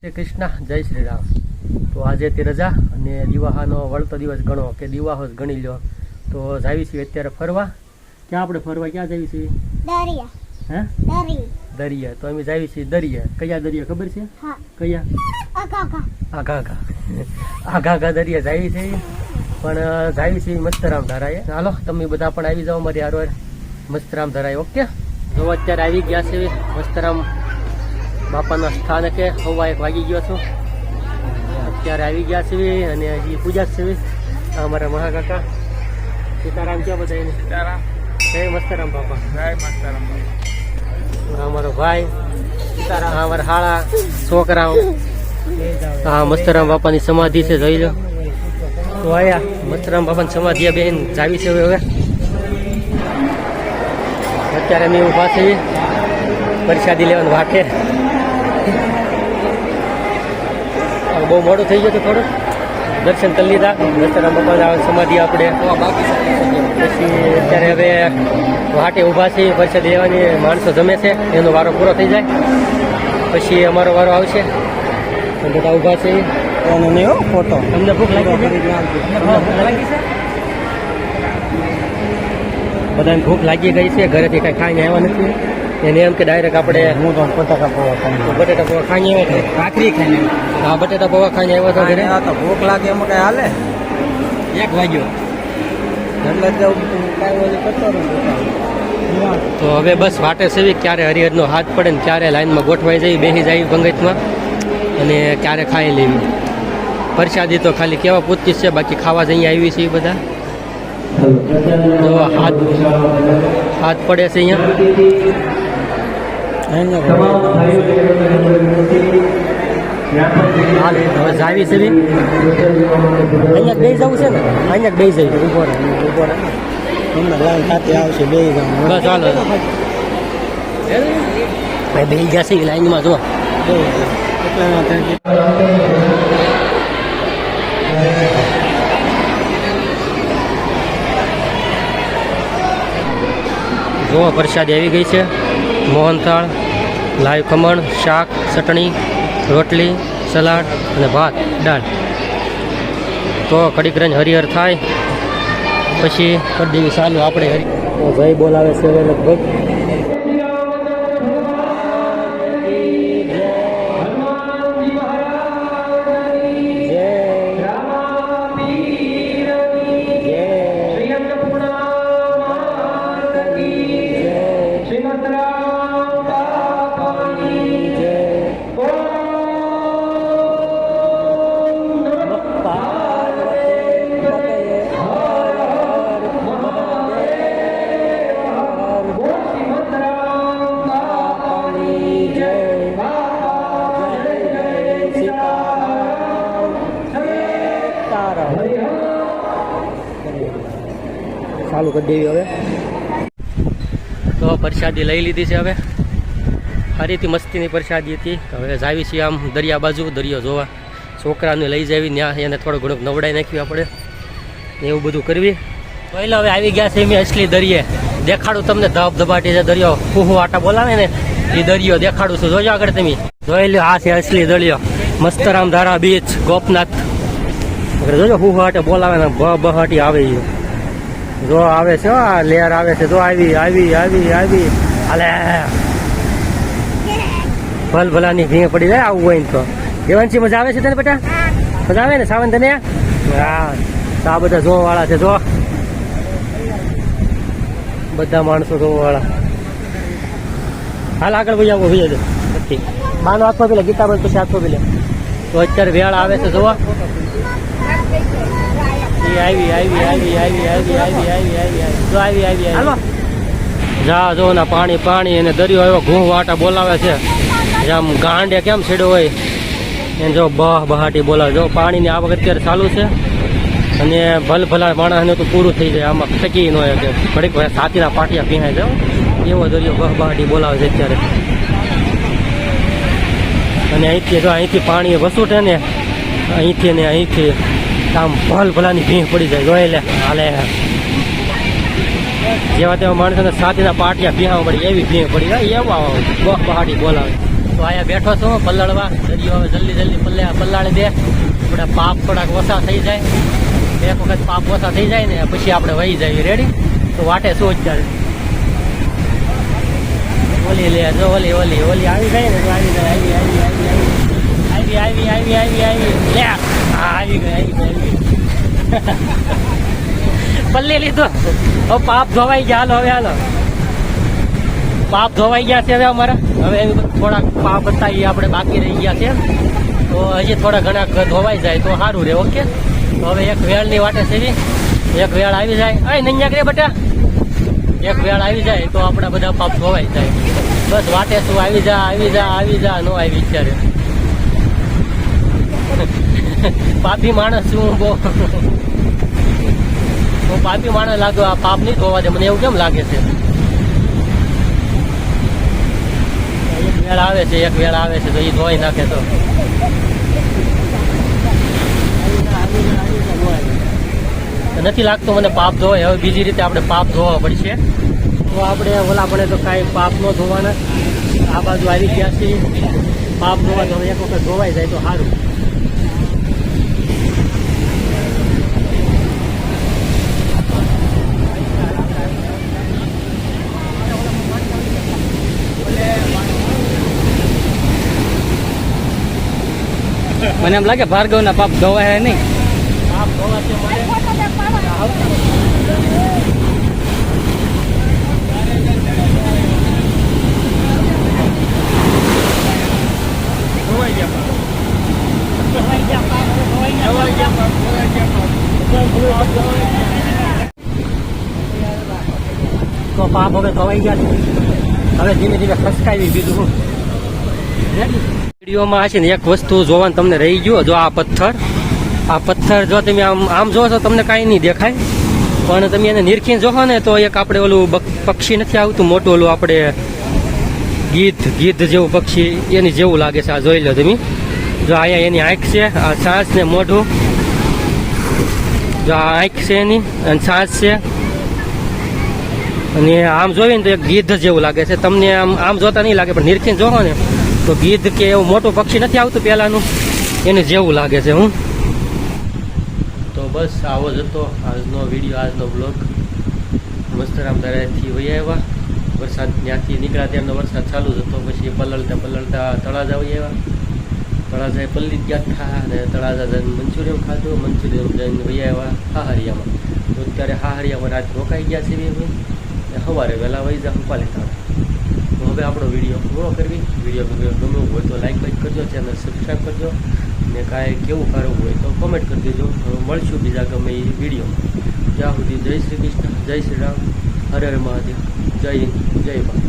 શ્રી કૃષ્ણ, જય શ્રી રામ. તો આજે તે રજા અને દિવાહાનો વળતો દિવસ ગણો કે દિવાહો જ ગણી લો. તો જાવી છીએ અત્યારે ફરવા. ક્યાં આપણે ફરવા ક્યાં જાવી છીએ? દરિયા. હે? દરિયા. તો અમે જાવી છીએ દરિયા. કયા દરિયા ખબર છે? હા. કયા? આઘા દરિયા જાવી છે. પણ જાવી છે મસ્તરામ ધારાએ. હાલો તમે બધા પણ આવી જાઓ મારી હારો મસ્તરામ ધારાએ. ઓકે. જો અત્યારે આવી ગયા છે મસ્તરામ બાપાના સ્થાનકે. હવા 1 વાગી ગયો છું. અત્યારે આવી ગયા છે અને હજી પૂજા છે. અમારા મહાકાકા સીતારામ ક્યાં બધા એને જય મસ્તરામ બાપા. જય મસ્તરામ બાપા. અમારો ભાઈ સીતારામ, અમારા હાળા છોકરાઓ. હા, મસ્તરામ બાપાની સમાધિ છે, જોઈ લો. તો આયા મસ્તરામ બાપાની સમાધિ બેન જાવી છે હવે. અત્યારે અમે ઊભા છીએ પ્રસાદી લેવાનું વાટે. બહુ મોડું થઈ ગયું હતું થોડું. દર્શન કરી લીધા મસ્તરામ બાપાની સમાધિ આપણે. પછી અત્યારે હવે વાટે ઊભા છે પ્રસાદી લેવાની. માણસો જમે છે, એનો વારો પૂરો થઈ જાય પછી અમારો વારો આવશે. બધા ઊભા છે. ફોટો તમને ભૂખ લાગી છે? બધાને ભૂખ લાગી ગઈ છે. ઘરેથી કાંઈ ખાઈને આવ્યા નથી. એને એમ કે ડાયરેક્ટ આપણે બટાકા પૌવા ખાઈને આવ્યા છે. ભાખરી ખાઈને. હા, બટાટા પૌવા ખાઈને આવ્યા હતા ઘરે. તો ભૂખ લાગે એમાં કઈ હાલે? 1 વાગ્યો. તો હવે બસ વાટે સેવી ક્યારે હરિહરનો હાથ પડે ને ક્યારે લાઈનમાં ગોઠવાઈ જાય, બેસી જાય પંગતમાં અને ક્યારે ખાઈ લેવી. પ્રસાદી તો ખાલી કેવા પૂછતી છે, બાકી ખાવા જ અહીંયા આવી છે એ બધા. તો હાથ પડે છે અહીંયા. હવે જાવી છે અહીંયા બે જવું છે ને, અહીંયા બે જઈ ઉભો રહે લાઈન સાથે આવશે બે જવું. બસ ચાલો બે જશે લાઈનમાં. જો જો પ્રસાદી આવી ગઈ છે. મોહનથાળ, લાઈવ ખમણ, શાક, ચટણી, રોટલી, સલાડ અને ભાત દાળ. તો કડીક રંજ હરિહર થાય પછી કરી દેવી ચાલુ આપણે. ભાઈ બોલાવે છે હવે લગભગ. ચાલુ કરી દેવી હવે. તો પ્રસાદી લઈ લીધી છે હવે. ફરીથી મસ્તીની પ્રસાદી હતી. હવે જાવી છીએ આમ દરિયા બાજુ, દરિયો જોવા. છોકરાને લઈ જાવી ત્યાં એને થોડું ઘણું નવડાવી નાખ્યું આપણે, એવું બધું કરવી. પહેલાં હવે આવી ગયા છે મેં અસલી દરિયે. દેખાડું તમને ધબધબાટી છે દરિયો. ફૂહુ આટા બોલાવે ને એ દરિયો દેખાડું છું. જોજો આગળ તમે જોઈ લો. આ છે અસલી દરિયો મસ્તરામ ધારા બીચ, ગોપનાથ. જોજો ફૂહુ આટે બોલાવે ને બહાટી આવે. જો આવે છે, આ લેયર આવે છે. જો આવી હાલે ભલભલાની ભીંગ પડી જાય. આવું હોય ને તો દેવાંશી મજા આવે છે તને બેટા? મજા આવે ને સાવન તને? હા, આ બધા જોવા વાળા છે. જો બધા માણસો જોવા વાળા. હાલ આગળ ભાઈ આવો ભાઈ નથી બાનો હાથમાં પેલા ગીતા બંધ પછી હાથમાં પેલા. તો અત્યારે વેળ આવે છે. જોવા જા જો ના પાણી અને દરિયો એવો ઘૂં વાટા બોલાવે છે. આમ ગાંડે કેમ છેડ્યો હોય એને જો બહાટી બોલાવે. જો પાણીની આવક અત્યારે ચાલુ છે અને ભલભલા માણસને તો પૂરું થઈ જાય. આમાં ટકી ન હોય કે ઘડીક સાથીના પાટિયા પીહાઈ જાવ એવો દરિયો બહાટી બોલાવે છે અત્યારે. અને અહીંથી પાણી વસૂટે ને અહીંથી આમ ભલભલાની ભીંગ પડી જાય. જોઈ લે હાલે જેવા તેવા માણસોને સાથીના પાટિયા ભીહાવા પડી એવી ભીંગ પડી જાય. એવા બહાટી બોલાવે. તો અહીંયા બેઠો છું પલ્લળવા. દરિયો હવે જલ્દી પલ્લાળી દે. આપણે પાપ થોડાક ઓછા થઈ જાય. એક વખત પાપ ઓછા થઈ જાય ને પછી આપણે વહી જાય. રેડી? તો વાટે શું અત્યારે ઓલી લે જો ઓલી આવી જાય ને તો આવી જાય. આવી લે આવી ગઈ. પલ્લી લીધો. હવે પાપ ધોવાઈ ગયા. હાલો પાપ ધોવાઈ ગયા છે હવે અમારા. હવે થોડાક પાપ હતા એ આપણે બાકી રહી ગયા છે. તો હજી થોડા ઘણા ધોવાઈ જાય તો સારું રહે. ઓકે, તો હવે એક વેળની વાટે સેવી. એક વેળ આવી જાય. અય નૈયા કરે બટા. એક વેળ આવી જાય તો આપણા બધા પાપ ધોવાઈ જાય. બસ વાટે શું આવી જા નો આવી અત્યારે. પાપી માણસ શું બહુ પાપી માણસ લાગ્યો. આ પાપ નહીં ધોવા દે મને એવું કેમ લાગે છે? એક વેળ આવે છે તો એ ધોઈ નાખે તો નથી લાગતું મને પાપ ધોવાય. હવે બીજી રીતે આપણે પાપ ધોવા પડશે. તો આપણે ઓલા પડે તો કાંઈ પાપ ન ધોવાના. આ બાજુ આવી ગયા છીએ પાપ ધોવા. તો એક વખત ધોવાઈ જાય તો સારું. મને એમ લાગે ભાર્ગવના પાપ ધોવાય નહીં. પાપ ધોવા છે મને તો પાપ હવે ધોવાઈ ગયા છે. હવે ધીમે ખસકાવી બીજું. વિડીયોમાં છે ને એક વસ્તુ જોવાનું તમને રહી ગયો. જો આ પથ્થર જો તમે આમ જો છો તમને કાંઈ નહીં દેખાય, પણ તમે એને નિરખીને જોશો ને તો એક આપણે ઓલું પક્ષી નથી આવતું મોટું ઓલું આપણે ગીધ જેવું પક્ષી એની જેવું લાગે છે. આ જોઈ લો તમે. જો અહીંયા એની આંખ છે, આ સાંસ ને મોઢું. જો આ આંખ છે એની અને સાંસ છે. અને આમ જોઈને તો એક ગીધ જેવું લાગે છે. તમને આમ જોતા નહીં લાગે, પણ નિરખીને જોશો ને તો ગીધ કે એવું મોટું પક્ષી નથી આવતું પહેલાનું એને જેવું લાગે છે. તો બસ આવો જ હતો આજનો વિડીયો, આજનો બ્લોગ. મસ્તરામ દરિયાથી વહી આવ્યા. વરસાદ ત્યાંથી નીકળ્યા ત્યારનો વરસાદ ચાલુ જ હતો. પછી પલળતા તળાજા વહી આવ્યા. તળાજાએ પલ્લી ગયા હતા અને તળાજા જઈને મંચુરિયન ખાધું. મંચુરિયન જઈને વહી આવ્યા હાહરિયામાં. તો અત્યારે હાહરિયામાં રાત રોકાઈ ગયા છે. સવારે વહેલા વહી જા ઉપાલી થાય. તો હવે આપણો વિડીયો પૂરો કરવી. વિડીયો ગમ્યો હોય તો લાઈક કરજો, ચેનલ સબસ્ક્રાઈબ કરજો, ને કાંઈ કેવું કરવું હોય તો કોમેન્ટ કરી દેજો. હવે મળશું બીજા ગમે એ વિડીયોમાં. ત્યાં સુધી જય શ્રી કૃષ્ણ, જય શ્રી રામ, હરે હરે મહાદેવ, જય હિન્દ, જય ભારત.